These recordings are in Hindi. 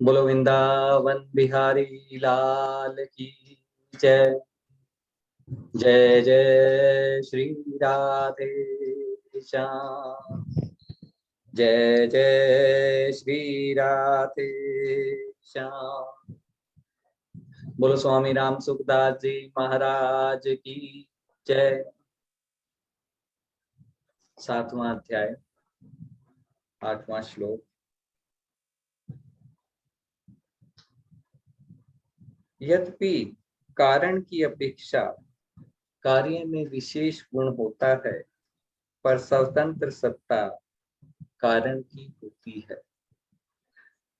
बोलो वृंदावन बिहारी लाल की जय। जय जय श्री राधे श्याम। जय जय श्री राधे श्याम। बोलो स्वामी राम सुखदास जी महाराज की जय। 7वां अध्याय 8वां श्लोक। यद्यपि कारण की अपेक्षा कार्य में विशेष गुण होता है, पर स्वतंत्र सत्ता कारण की होती है।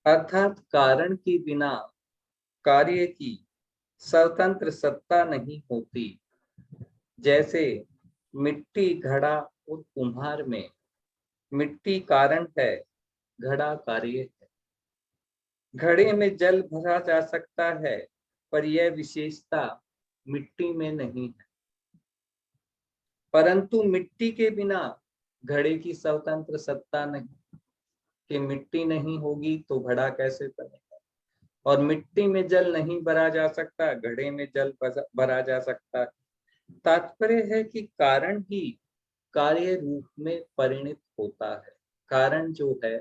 अर्थात कारण के बिना कार्य की स्वतंत्र सत्ता नहीं होती। जैसे मिट्टी, घड़ा और कुम्हार में मिट्टी कारण है, घड़ा कार्य है। घड़े में जल भरा जा सकता है, पर यह विशेषता मिट्टी में नहीं है। परंतु मिट्टी के बिना घड़े की स्वतंत्र सत्ता नहीं, कि मिट्टी नहीं होगी तो घड़ा कैसे बनेगा। और मिट्टी में जल नहीं भरा जा सकता, घड़े में जल भरा जा सकता। तात्पर्य है कि कारण ही कार्य रूप में परिणित होता है। कारण जो है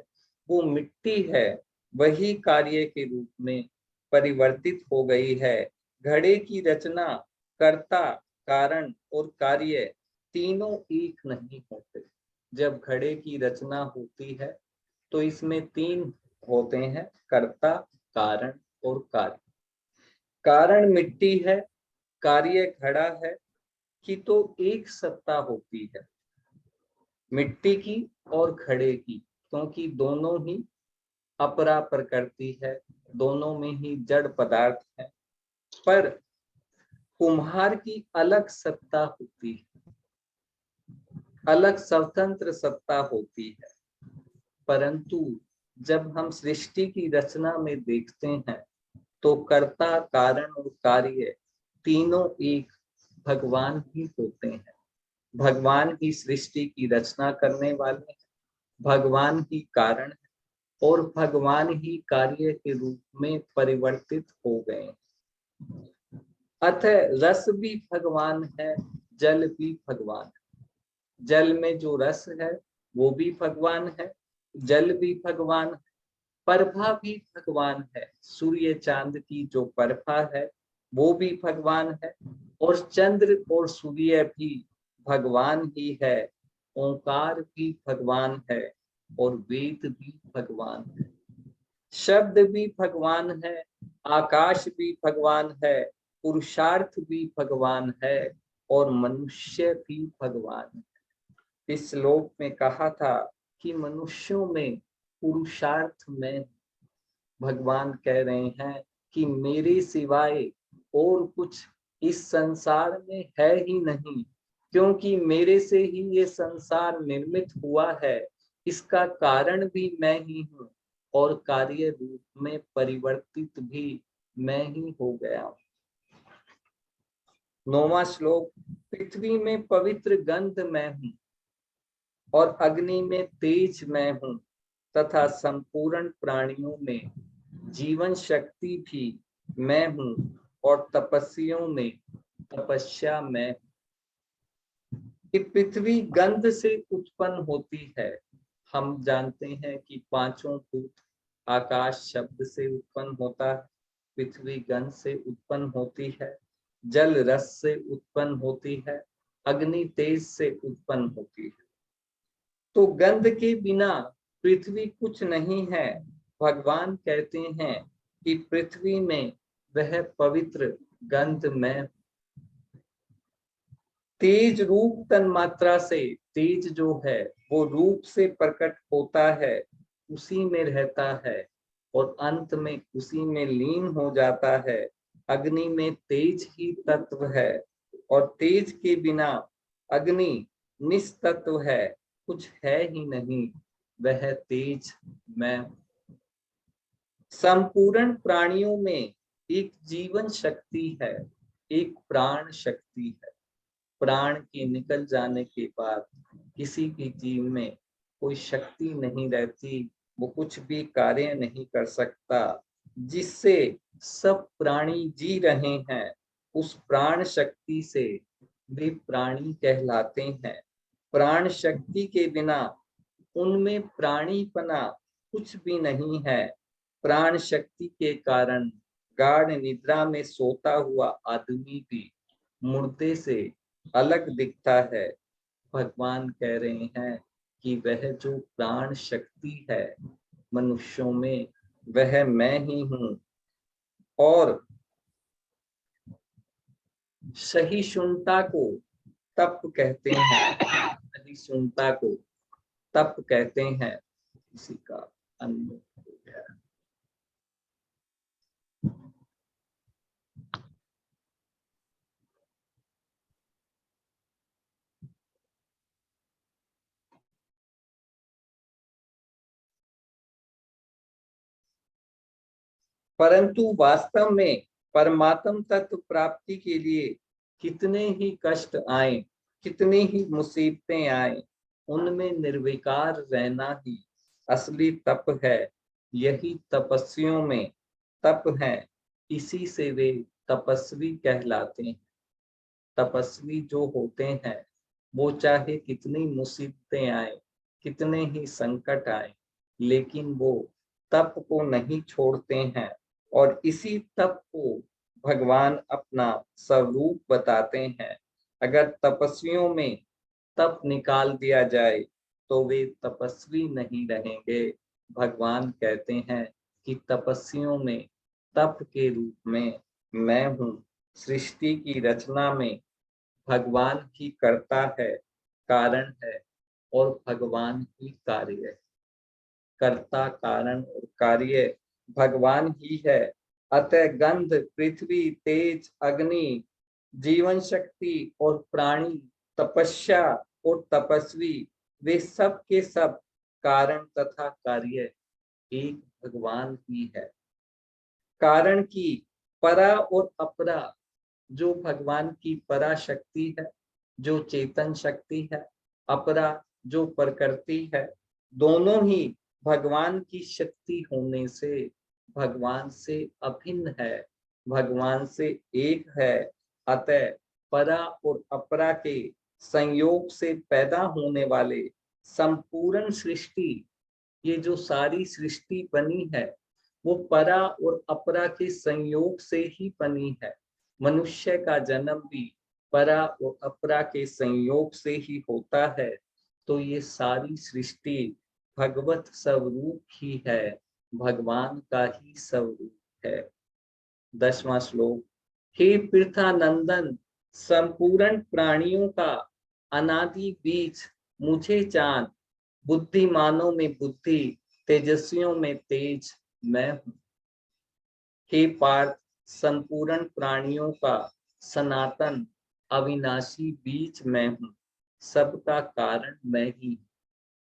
वो मिट्टी है, वही कार्य के रूप में परिवर्तित हो गई है। घड़े की रचना, कर्ता, कारण और कार्य तीनों एक नहीं होते। जब घड़े की रचना होती है तो इसमें 3 होते हैं, कर्ता, कारण और कार्य। कारण मिट्टी है, कार्य घड़ा है, कि तो एक सत्ता होती है मिट्टी की और घड़े की, क्योंकि दोनों ही अपरा प्रकृति है, दोनों में ही जड़ पदार्थ है। पर कुम्हार की अलग सत्ता होती है, अलग स्वतंत्र सत्ता होती है। परंतु जब हम सृष्टि की रचना में देखते हैं तो कर्ता, कारण और कार्य तीनों एक भगवान ही होते हैं। भगवान ही सृष्टि की रचना करने वाले हैं, भगवान ही कारण है और भगवान ही कार्य के रूप में परिवर्तित हो गए। अतः रस भी भगवान है, जल भी भगवान है। जल में जो रस है वो भी भगवान है, जल भी भगवान है। प्रभा भी भगवान है, सूर्य चांद की जो प्रभा है वो भी भगवान है। और चंद्र और सूर्य भी भगवान ही है। ओंकार भी भगवान है और वेद भी भगवान है। शब्द भी भगवान है, आकाश भी भगवान है, पुरुषार्थ भी भगवान है और मनुष्य भी भगवान है। इस श्लोक में कहा था कि मनुष्यों में पुरुषार्थ में भगवान कह रहे हैं कि मेरे सिवाय और कुछ इस संसार में है ही नहीं, क्योंकि मेरे से ही ये संसार निर्मित हुआ है। इसका कारण भी मैं ही हूँ और कार्य रूप में परिवर्तित भी मैं ही हो गया हूँ। 9वां श्लोक। पृथ्वी में पवित्र गंध मैं हूँ और अग्नि में तेज मैं हूँ, तथा संपूर्ण प्राणियों में जीवन शक्ति भी मैं हूँ और तपस्वियों में तपस्या मैं। कि पृथ्वी गंध से उत्पन्न होती है। हम जानते हैं कि 5 भूत, आकाश शब्द से उत्पन्न होता है, पृथ्वी गंध से उत्पन्न होती है, जल रस से उत्पन्न होती है, अग्नि तेज से उत्पन्न होती है। तो गंध के बिना पृथ्वी कुछ नहीं है। भगवान कहते हैं कि पृथ्वी में वह पवित्र गंध में तेज रूप तन मात्रा से, तेज जो है वो रूप से प्रकट होता है, उसी में रहता है और अंत में उसी में लीन हो जाता है। अग्नि में तेज ही तत्व है और तेज के बिना अग्नि निस्तत्व है, कुछ है ही नहीं, वह तेज मैं। संपूर्ण प्राणियों में एक जीवन शक्ति है, एक प्राण शक्ति है। प्राण के निकल जाने के बाद किसी भी जीव में कोई शक्ति नहीं रहती, वो कुछ भी कार्य नहीं कर सकता। जिससे सब प्राणी जी रहे हैं, उस प्राण शक्ति से वे प्राणी कहलाते हैं। प्राण शक्ति के बिना उनमें प्राणीपना कुछ भी नहीं है। प्राण शक्ति के कारण गाढ़ निद्रा में सोता हुआ आदमी भी मुर्दे से अलग दिखता है। भगवान कह रहे हैं कि वह जो प्राण शक्ति है मनुष्यों में, वह मैं ही हूँ। और सहिष्णुता को तप कहते हैं। सहिष्णुता को तप कहते हैं। किसी का अन्न हो गया। परंतु वास्तव में परमात्म तत्व प्राप्ति के लिए कितने ही कष्ट आए, कितनी ही मुसीबतें आए, उनमें निर्विकार रहना ही असली तप है। यही तपस्वियों में तप है। इसी से वे तपस्वी कहलाते हैं। तपस्वी जो होते हैं वो चाहे कितनी मुसीबतें आए, कितने ही संकट आए, लेकिन वो तप को नहीं छोड़ते हैं। और इसी तप को भगवान अपना स्वरूप बताते हैं। अगर तपस्वियों में तप निकाल दिया जाए तो वे तपस्वी नहीं रहेंगे। भगवान कहते हैं कि तपस्वियों में तप के रूप में मैं हूँ। सृष्टि की रचना में भगवान ही करता है, कारण है, और भगवान ही कार्य है। कर्ता कारण और कार्य भगवान ही है। अतः गंध, पृथ्वी, तेज, अग्नि, जीवन शक्ति और प्राणी, तपस्या और तपस्वी, वे सब के सब कारण तथा कार्य एक भगवान ही है। कारण की परा और अपरा, जो भगवान की परा शक्ति है, जो चेतन शक्ति है, अपरा जो प्रकृति है, दोनों ही भगवान की शक्ति होने से भगवान से अभिन्न है, भगवान से एक है। अतः परा और अपरा के संयोग से पैदा होने वाले संपूर्ण सृष्टि, ये जो सारी सृष्टि बनी है वो परा और अपरा के संयोग से ही बनी है। मनुष्य का जन्म भी परा और अपरा के संयोग से ही होता है। तो ये सारी सृष्टि भगवत स्वरूप ही है, भगवान का ही स्वरूप है। 10वां श्लोक। हे पृथानंदन, संपूर्ण प्राणियों का अनादि बीज मुझे जान, बुद्धिमानों में बुद्धि, तेजस्वियों में तेज मैं हूँ। हे पार्थ, संपूर्ण प्राणियों का सनातन अविनाशी बीज मैं हूँ। सबका कारण मैं ही,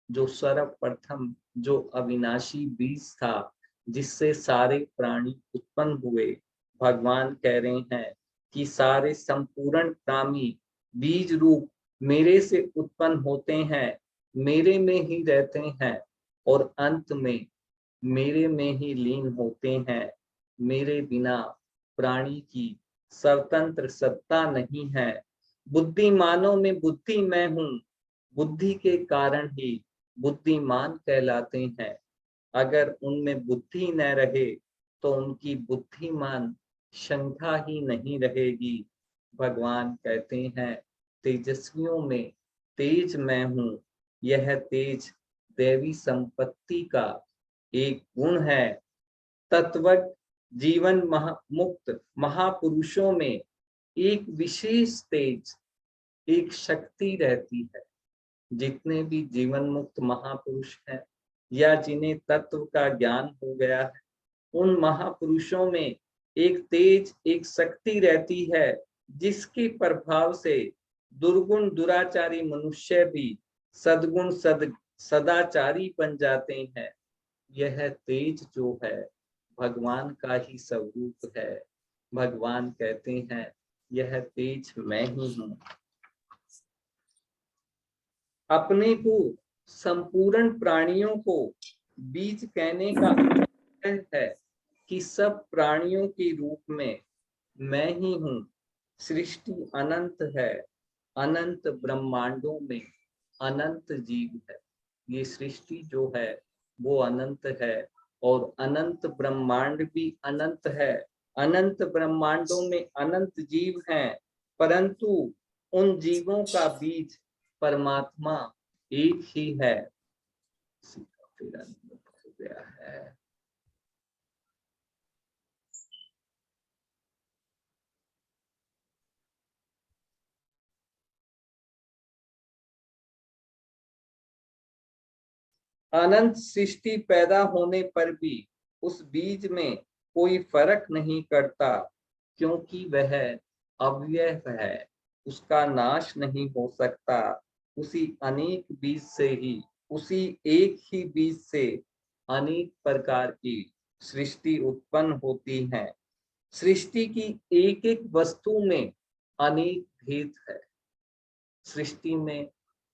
जो सर्वप्रथम, जो अविनाशी बीज था जिससे सारे प्राणी उत्पन्न हुए। भगवान कह रहे हैं कि सारे संपूर्ण प्राणी बीज रूप मेरे से उत्पन्न होते हैं, मेरे में ही रहते हैं और अंत में मेरे में ही लीन होते हैं। मेरे बिना प्राणी की स्वतंत्र सत्ता नहीं है। बुद्धिमानों में बुद्धि मैं हूँ, बुद्धि के कारण ही बुद्धिमान कहलाते हैं। अगर उनमें बुद्धि न रहे तो उनकी बुद्धिमान शंका ही नहीं रहेगी। भगवान कहते हैं तेजस्वियों में तेज मैं हूँ। यह तेज देवी संपत्ति का एक गुण है। तत्वज्ञ जीवन मुक्त महापुरुषों में एक विशेष तेज, एक शक्ति रहती है। जितने भी जीवन मुक्त महापुरुष हैं या जिन्हें तत्व का ज्ञान हो गया है, उन महापुरुषों में एक तेज, एक शक्ति रहती है जिसके प्रभाव से दुर्गुण दुराचारी मनुष्य भी सद्गुण सदाचारी बन जाते हैं। यह तेज जो है भगवान का ही स्वरूप है। भगवान कहते हैं यह तेज मैं ही हूँ। अपने को संपूर्ण प्राणियों को बीज कहने का अर्थ है कि सब प्राणियों के रूप में मैं ही हूँ। सृष्टि अनंत है, अनंत ब्रह्मांडों में अनंत जीव है। ये सृष्टि जो है वो अनंत है और अनंत ब्रह्मांड भी अनंत है। अनंत ब्रह्मांडों में अनंत जीव हैं, परंतु उन जीवों का बीज परमात्मा एक ही है। फिर हो गया है। अनंत सृष्टि पैदा होने पर भी उस बीज में कोई फर्क नहीं करता, क्योंकि वह अव्यय है, उसका नाश नहीं हो सकता। उसी अनेक बीज से ही, उसी एक ही बीज से अनेक प्रकार की सृष्टि उत्पन्न होती है। सृष्टि की एक एक वस्तु में अनेक भेद है। सृष्टि में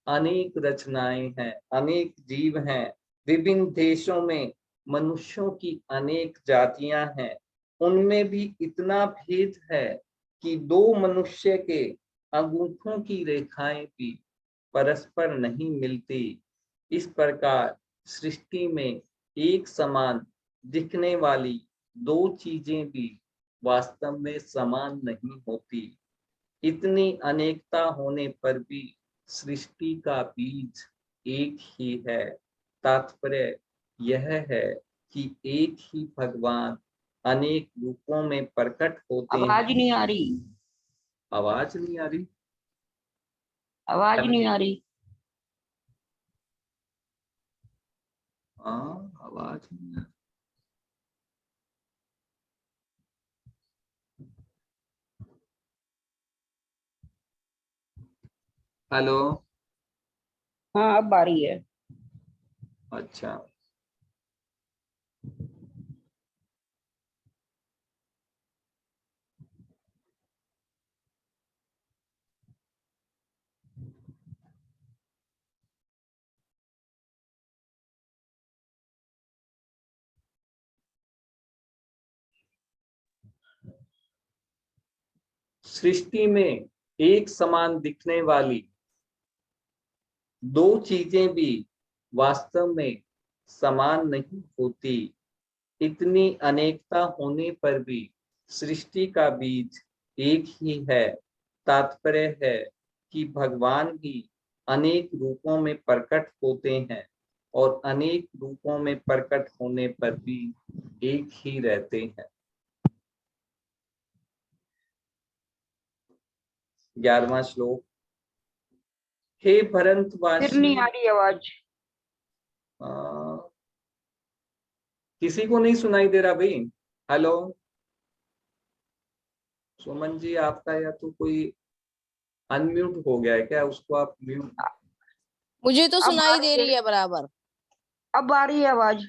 अनेक रचनाएं हैं, अनेक जीव हैं। विभिन्न देशों में मनुष्यों की अनेक जातियां हैं। उनमें भी इतना भेद है कि दो मनुष्य के अंगूठों की रेखाएं भी परस्पर नहीं मिलती। इस प्रकार सृष्टि में एक समान दिखने वाली दो चीजें भी वास्तव में समान नहीं होती। इतनी अनेकता होने पर भी सृष्टि का बीज एक ही है। तात्पर्य यह है कि एक ही भगवान अनेक रूपों में प्रकट होते हैं। आवाज नहीं आ रही, आवाज नहीं आ रही? आवाज नहीं आ रही। हाँ, आवाज नहीं आ रही। हेलो। हाँ अब आ रही है। अच्छा, सृष्टि में एक समान दिखने वाली दो चीजें भी वास्तव में समान नहीं होती। इतनी अनेकता होने पर भी सृष्टि का बीज एक ही है। तात्पर्य है कि भगवान ही अनेक रूपों में प्रकट होते हैं और अनेक रूपों में प्रकट होने पर भी एक ही रहते हैं। 11वां श्लोक। हे फिर भरतवासी, नहीं आ रही आवाज। किसी को नहीं सुनाई दे रहा भाई? हेलो सुमन जी, आपका या तो कोई अनम्यूट हो गया है क्या? उसको आप म्यूट। मुझे तो अब आ सुनाई दे रही है, रही है बराबर। अब आ रही है आवाज।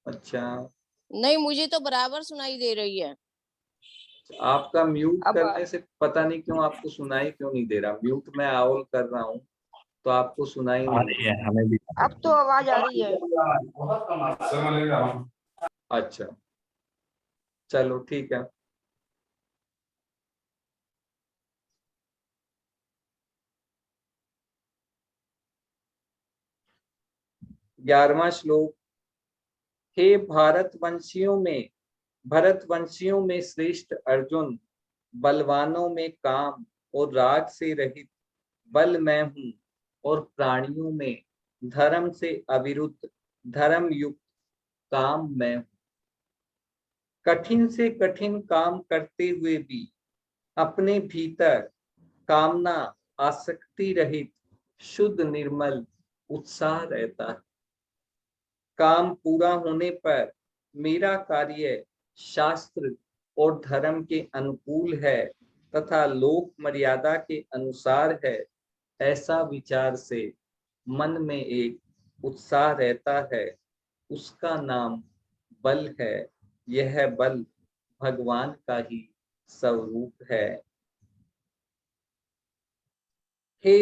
अच्छा, नहीं, मुझे तो बराबर सुनाई दे रही है। आपका म्यूट अब करने से पता नहीं क्यों आपको सुनाई क्यों नहीं दे रहा। म्यूट मैं ऑल कर रहा हूँ तो आपको सुनाई आ नहीं रही है, हमें भी। अब तो आवाज आ रही है। दे। अच्छा, चलो ठीक है। ग्यारहवां श्लोक। हे भरतवंशियों में श्रेष्ठ अर्जुन, बलवानों में काम और राग से रहित बल मैं हूँ, और प्राणियों में धर्म से अविरुद्ध धर्म युक्त काम मैं हूँ। कठिन से कठिन काम करते हुए भी अपने भीतर कामना आसक्ति रहित शुद्ध निर्मल उत्साह रहता है। काम पूरा होने पर मेरा कार्य शास्त्र और धर्म के अनुकूल है तथा लोक मर्यादा के अनुसार है, ऐसा विचार से मन में एक उत्साह रहता है। उसका नाम बल है। यह बल भगवान का ही स्वरूप है। हे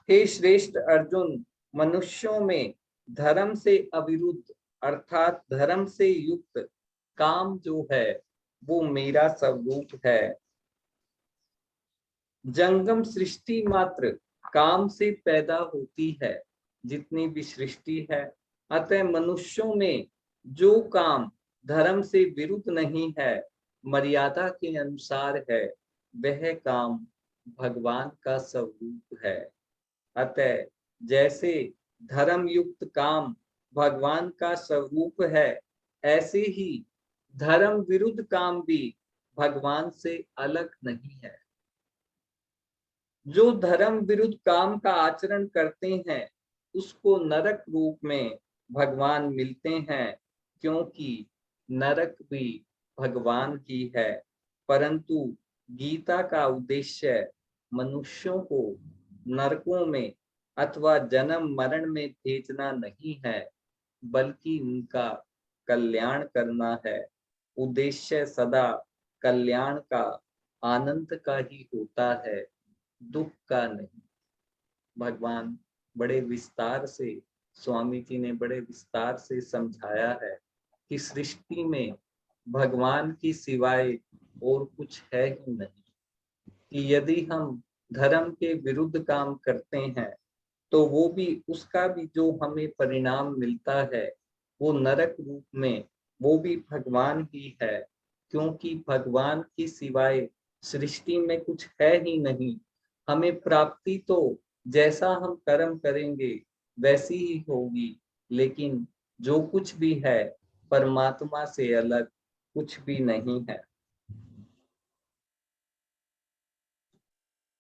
हे श्रेष्ठ अर्जुन, मनुष्यों में धर्म से अविरुद्ध अर्थात धर्म से युक्त काम जो है वो मेरा स्वरूप है। जंगम सृष्टि मात्र काम से पैदा होती है, जितनी भी सृष्टि है। अतः मनुष्यों में जो काम धर्म से विरुद्ध नहीं है, मर्यादा के अनुसार है, वह काम भगवान का स्वरूप है। अतः जैसे धर्म युक्त काम भगवान का स्वरूप है, ऐसे ही धर्म विरुद्ध काम भी भगवान से अलग नहीं है। जो धर्म विरुद्ध काम का आचरण करते हैं, उसको नरक रूप में भगवान मिलते हैं, क्योंकि नरक भी भगवान की है। परंतु गीता का उद्देश्य मनुष्यों को नरकों में अथवा जन्म मरण में भेजना नहीं है, बल्कि उनका कल्याण करना है। उद्देश्य सदा कल्याण का, आनंद का ही होता है, दुख का नहीं। भगवान बड़े विस्तार से, स्वामी जी ने बड़े विस्तार से समझाया है कि सृष्टि में भगवान की सिवाय और कुछ है ही नहीं, कि यदि हम धर्म के विरुद्ध काम करते हैं तो वो भी, उसका भी जो हमें परिणाम मिलता है वो नरक रूप में, वो भी भगवान ही है, क्योंकि भगवान की सिवाय सृष्टि में कुछ है ही नहीं। हमें प्राप्ति तो जैसा हम कर्म करेंगे वैसी ही होगी, लेकिन जो कुछ भी है परमात्मा से अलग कुछ भी नहीं है।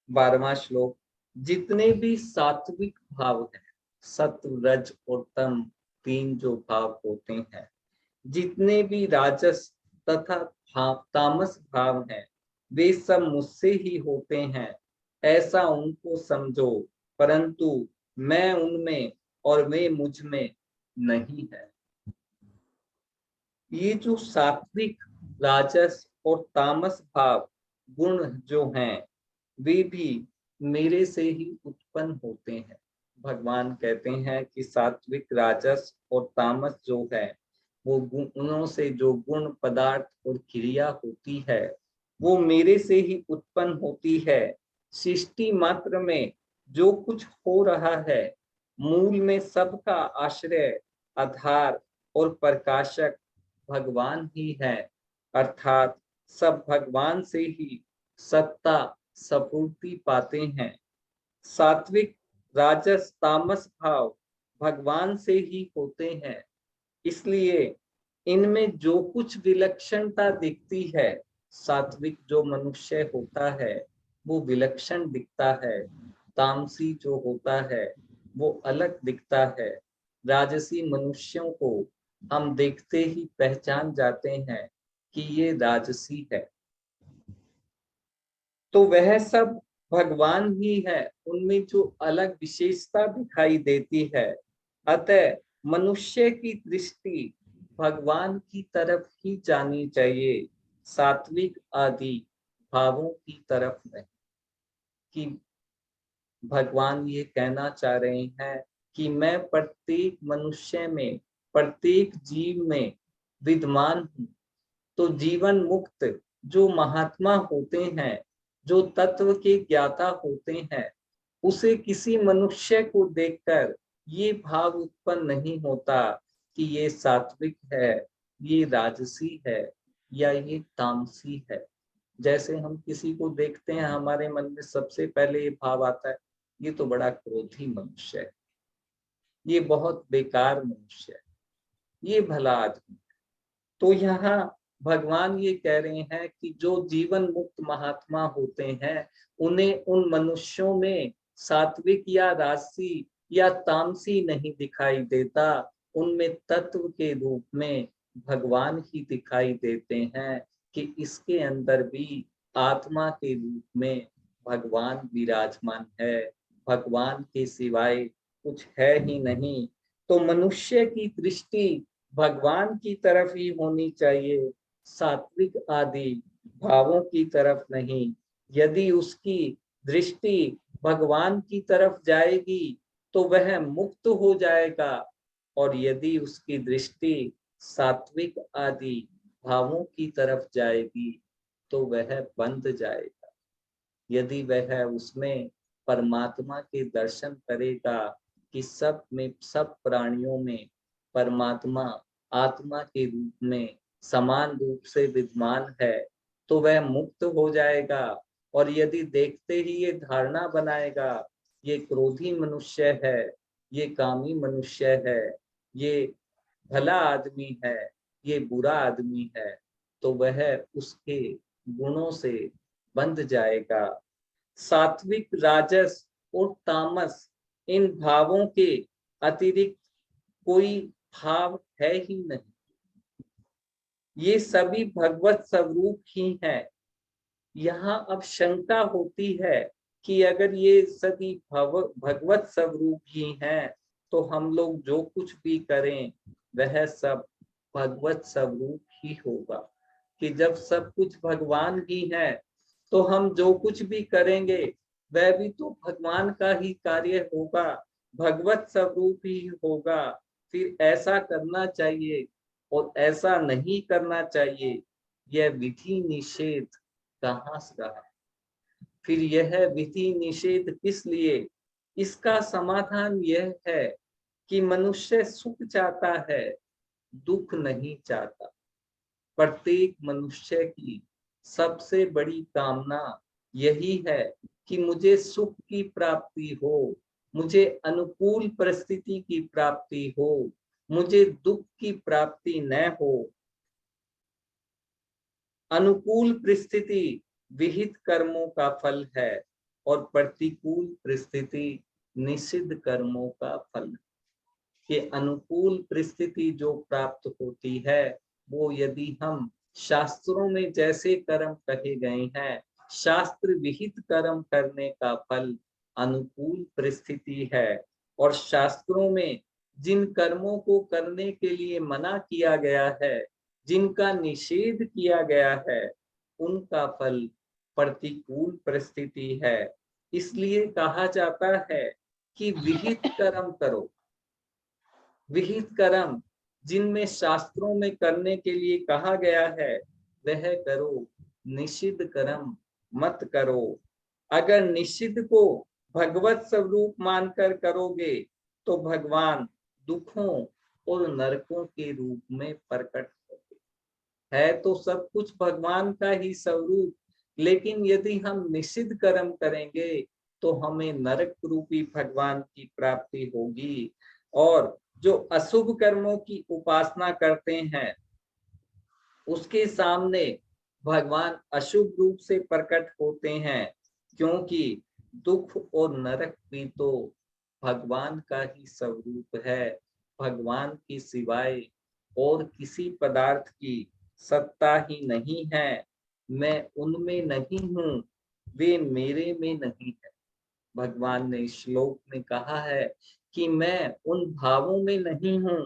12वां श्लोक। जितने भी सात्विक भाव हैं, सत्व रज और तम, तीन जो भाव होते हैं, जितने भी राजस तथा तामस भाव हैं, वे सब मुझसे ही होते हैं, ऐसा उनको समझो। परंतु मैं उनमें और वे मुझ में नहीं है। ये जो सात्विक, राजस और तामस भाव गुण जो हैं, वे भी मेरे से ही उत्पन्न होते हैं। भगवान कहते हैं कि सात्विक, राजस और तामस जो है, वो गुणों से, जो गुण, पदार्थ और क्रिया होती है, वो मेरे से ही उत्पन्न होती है। सृष्टि मात्र में जो कुछ हो रहा है, मूल में सबका आश्रय, आधार और प्रकाशक भगवान ही है। अर्थात सब भगवान से ही सत्ता, स्फूर्ति पाते हैं। सात्विक, राजस, तामस भाव भगवान से ही होते हैं, इसलिए इनमें जो कुछ विलक्षणता दिखती है, सात्विक जो मनुष्य होता है वो विलक्षण दिखता है, तामसी जो होता है वो अलग दिखता है, राजसी मनुष्यों को हम देखते ही पहचान जाते हैं कि ये राजसी है। तो वह सब भगवान ही है, उनमें जो अलग विशेषता दिखाई देती है। अतः मनुष्य की दृष्टि भगवान की तरफ ही जानी चाहिए, सात्विक आदि भावों की तरफ नहीं। कि भगवान ये कहना चाह रहे हैं कि मैं प्रत्येक मनुष्य में, प्रत्येक जीव में विद्यमान हूँ। तो जीवन मुक्त जो महात्मा होते हैं, जो तत्व के ज्ञाता होते हैं, उसे किसी मनुष्य को देखकर ये भाव उत्पन्न नहीं होता कि ये सात्विक है, ये राजसी है या ये तामसी है। जैसे हम किसी को देखते हैं, हमारे मन में सबसे पहले ये भाव आता है, ये तो बड़ा क्रोधी मनुष्य है, ये बहुत बेकार मनुष्य है, ये भला आदमी। तो यहाँ भगवान ये कह रहे हैं कि जो जीवन मुक्त महात्मा होते हैं, उन्हें उन मनुष्यों में सात्विक या राजसी या तामसी नहीं दिखाई देता, उनमें तत्व के रूप में भगवान ही दिखाई देते हैं कि इसके अंदर भी आत्मा के रूप में भगवान विराजमान है, भगवान के सिवाय कुछ है ही नहीं। तो मनुष्य की दृष्टि भगवान की तरफ ही होनी चाहिए, सात्विक आदि भावों की तरफ नहीं। यदि उसकी दृष्टि भगवान की तरफ जाएगी तो वह मुक्त हो जाएगा, और यदि उसकी दृष्टि सात्विक आदि भावों की तरफ जाएगी तो वह बंध जाएगा। यदि वह उसमें परमात्मा के दर्शन करेगा कि सब में, सब प्राणियों में परमात्मा आत्मा के रूप में समान रूप से विद्यमान है, तो वह मुक्त हो जाएगा। और यदि देखते ही ये धारणा बनाएगा ये क्रोधी मनुष्य है, ये कामी मनुष्य है, ये भला आदमी है, ये बुरा आदमी है, तो वह उसके गुणों से बंध जाएगा। सात्विक, राजस और तामस, इन भावों के अतिरिक्त कोई भाव है ही नहीं। ये सभी भगवत स्वरूप ही हैं। यहाँ अब शंका होती है कि अगर ये सभी भगवत स्वरूप ही हैं, तो हम लोग जो कुछ भी करें वह सब भगवत स्वरूप ही होगा। कि जब सब कुछ भगवान ही है, तो हम जो कुछ भी करेंगे वह भी तो भगवान का ही कार्य होगा, भगवत स्वरूप ही होगा। फिर ऐसा करना चाहिए और ऐसा नहीं करना चाहिए, यह विधि निषेध कहाँ से रहा? फिर यह विधि निषेध किस लिए? इसका समाधान यह है कि मनुष्य सुख चाहता है, दुख नहीं चाहता। प्रत्येक मनुष्य की सबसे बड़ी कामना यही है कि मुझे सुख की प्राप्ति हो, मुझे अनुकूल परिस्थिति की प्राप्ति हो, मुझे दुख की प्राप्ति न हो। अनुकूल परिस्थिति विहित कर्मों का फल है और प्रतिकूल परिस्थिति निषिद्ध कर्मों का फल है। कि अनुकूल परिस्थिति जो प्राप्त होती है वो यदि हम शास्त्रों में जैसे कर्म कहे गए हैं, शास्त्र विहित कर्म करने का फल अनुकूल परिस्थिति है। और शास्त्रों में जिन कर्मों को करने के लिए मना किया गया है, जिनका निषेध किया गया है, उनका फल प्रतिकूल परिस्थिति है। इसलिए कहा जाता है कि विहित कर्म करो। विहित कर्म जिनमें शास्त्रों में करने के लिए कहा गया है वह करो, निषिद्ध कर्म मत करो। अगर निषिद्ध को भगवत स्वरूप मानकर करोगे तो भगवान दुखों और नरकों के रूप में प्रकट होंगे। है तो सब कुछ भगवान का ही स्वरूप, लेकिन यदि हम निषिद्ध कर्म करेंगे तो हमें नरक रूपी भगवान की प्राप्ति होगी। और जो अशुभ कर्मों की उपासना करते हैं उसके सामने भगवान अशुभ रूप से प्रकट होते हैं, क्योंकि दुख और नरक भी तो भगवान का ही स्वरूप है। भगवान की सिवाय और किसी पदार्थ की सत्ता ही नहीं है। मैं उनमें नहीं हूँ, वे मेरे में नहीं है। भगवान ने श्लोक में कहा है कि मैं उन भावों में नहीं हूँ,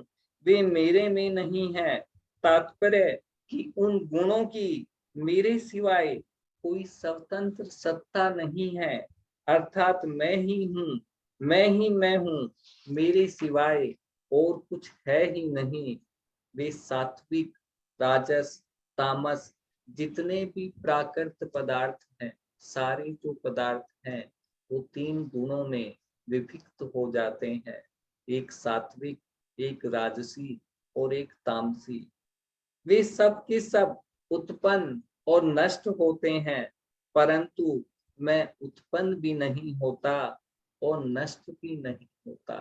वे मेरे में नहीं है। तात्पर्य कि उन गुणों की मेरे सिवाय कोई स्वतंत्र सत्ता नहीं है। अर्थात मैं ही हूँ, मैं हूँ, मेरे सिवाय और कुछ है ही नहीं। वे सात्विक, राजस, तामस जितने भी प्राकृत पदार्थ हैं, सारे जो पदार्थ हैं वो तीन गुणों में विभक्त हो जाते हैं, एक सात्विक, एक राजसी और एक तामसी। वे सब के सब उत्पन्न और नष्ट होते हैं, परंतु मैं उत्पन्न भी नहीं होता और नष्ट भी नहीं होता।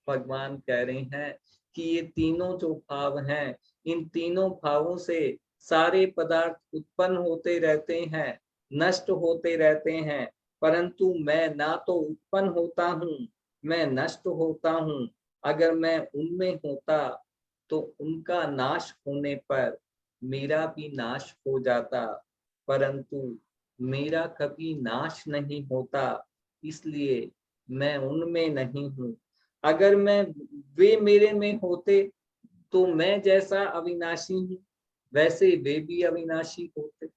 भगवान कह रहे हैं कि ये तीनों जो भाव हैं, इन तीनों भावों से सारे पदार्थ उत्पन्न होते रहते हैं, नष्ट होते रहते हैं, परंतु मैं ना तो उत्पन्न होता हूँ, मैं नष्ट होता हूँ। अगर मैं उनमें होता तो उनका नाश होने पर मेरा भी नाश हो जाता, परंतु मेरा कभी नाश नहीं होता, इसलिए मैं उनमें नहीं हूँ। अगर वे मेरे में होते तो मैं जैसा अविनाशी हूँ वैसे वे भी अविनाशी होते।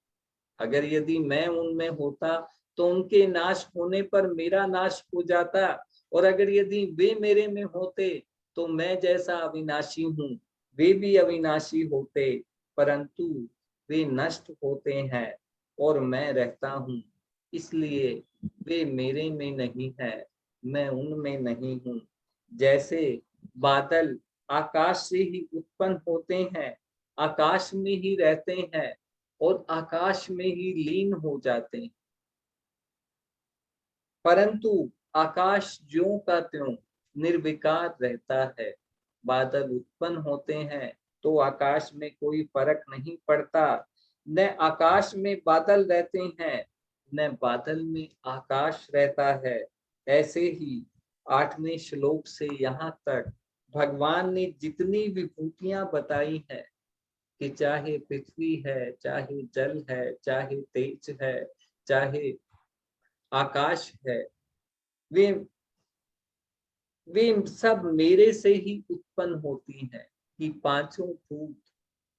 अगर यदि मैं उनमें होता तो उनके नाश होने पर मेरा नाश हो जाता, और अगर यदि वे मेरे में होते तो मैं जैसा अविनाशी हूँ वे भी अविनाशी होते। परंतु वे नष्ट होते हैं और मैं रहता हूँ, इसलिए वे मेरे में नहीं है, मैं उनमें नहीं हूँ। जैसे बादल आकाश से ही उत्पन्न होते हैं, आकाश में ही रहते हैं और आकाश में ही लीन हो जाते हैं, परंतु आकाश ज्यों का त्यों निर्विकार रहता है। बादल उत्पन्न होते हैं तो आकाश में कोई फर्क नहीं पड़ता, न आकाश में बादल रहते हैं न बादल में आकाश रहता है। ऐसे ही 8वें श्लोक से यहाँ तक भगवान ने जितनी विभूतियां बताई हैं कि चाहे पृथ्वी है, चाहे जल है, चाहे तेज है, चाहे आकाश है, वे वे सब मेरे से ही उत्पन्न होती हैं। कि पांचों भूत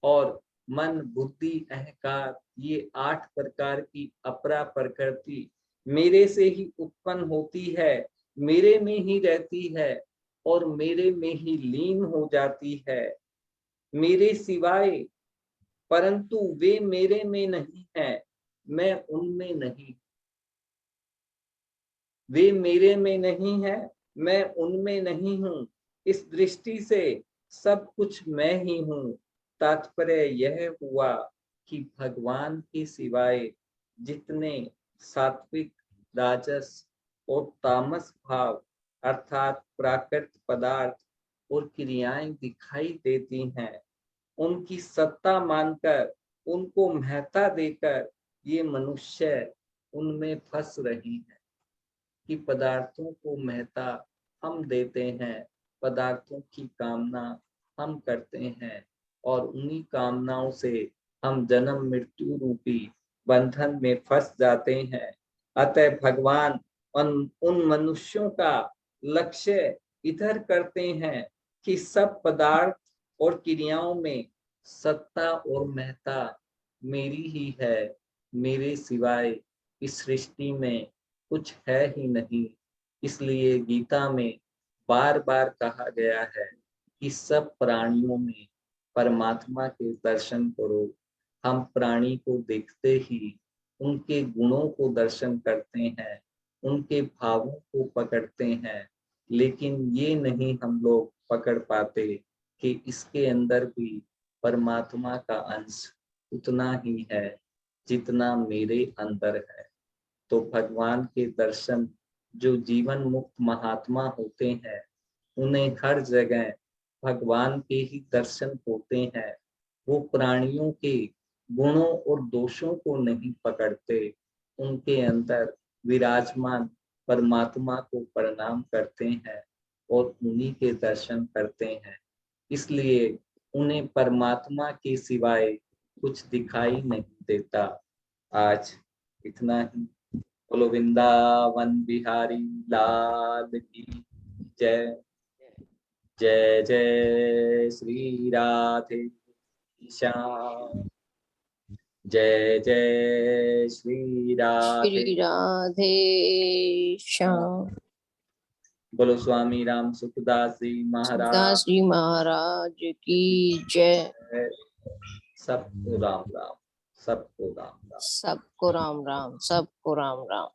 और मन, बुद्धि, अहंकार, ये 8 प्रकार की अपरा प्रकृति मेरे से ही उत्पन्न होती है, मेरे में ही रहती है और मेरे में ही लीन हो जाती है, मेरे सिवाय। परंतु वे मेरे में नहीं है, मैं उनमें नहीं। वे मेरे में नहीं है, मैं उनमें नहीं हूँ। इस दृष्टि से सब कुछ मैं ही हूँ। तात्पर्य यह हुआ कि भगवान के सिवाय जितने सात्विक, राजस और तामस भाव अर्थात प्राकृत पदार्थ और क्रियाएं दिखाई देती हैं, उनकी सत्ता मानकर, उनको महत्ता देकर ये मनुष्य उनमें फंस रही है। कि पदार्थों को महत्ता हम देते हैं, पदार्थों की कामना हम करते हैं और उन्हीं कामनाओं से हम जन्म मृत्यु रूपी बंधन में फंस जाते हैं। अतः भगवान उन मनुष्यों का लक्ष्य इधर करते हैं कि सब पदार्थ और क्रियाओं में सत्ता और महत्ता मेरी ही है, मेरे सिवाय इस सृष्टि में कुछ है ही नहीं। इसलिए गीता में बार बार कहा गया है कि सब प्राणियों में परमात्मा के दर्शन करो। हम प्राणी को देखते ही उनके गुणों को दर्शन करते हैं, उनके भावों को पकड़ते हैं, लेकिन ये नहीं हम लोग पकड़ पाते कि इसके अंदर भी परमात्मा का अंश उतना ही है जितना मेरे अंदर है। तो भगवान के दर्शन जो जीवन मुक्त महात्मा होते हैं, उन्हें हर जगह भगवान के ही दर्शन होते हैं। वो प्राणियों के गुणों और दोषों को नहीं पकड़ते, उनके अंदर विराजमान परमात्मा को प्रणाम करते हैं और उन्हीं के दर्शन करते हैं। इसलिए उन्हें परमात्मा के सिवाय कुछ दिखाई नहीं देता। आज इतना ही। बोलो वृंदावन बिहारी लाल की जय। जय जय श्री राधे श्याम। जय जय श्री राधे। श्री राधे श्याम। बोलो स्वामी राम सुखदास जी महाराज। दास जी महाराज की जय। सबको राम राम, सबको राम राम। सबको राम राम, सबको राम राम।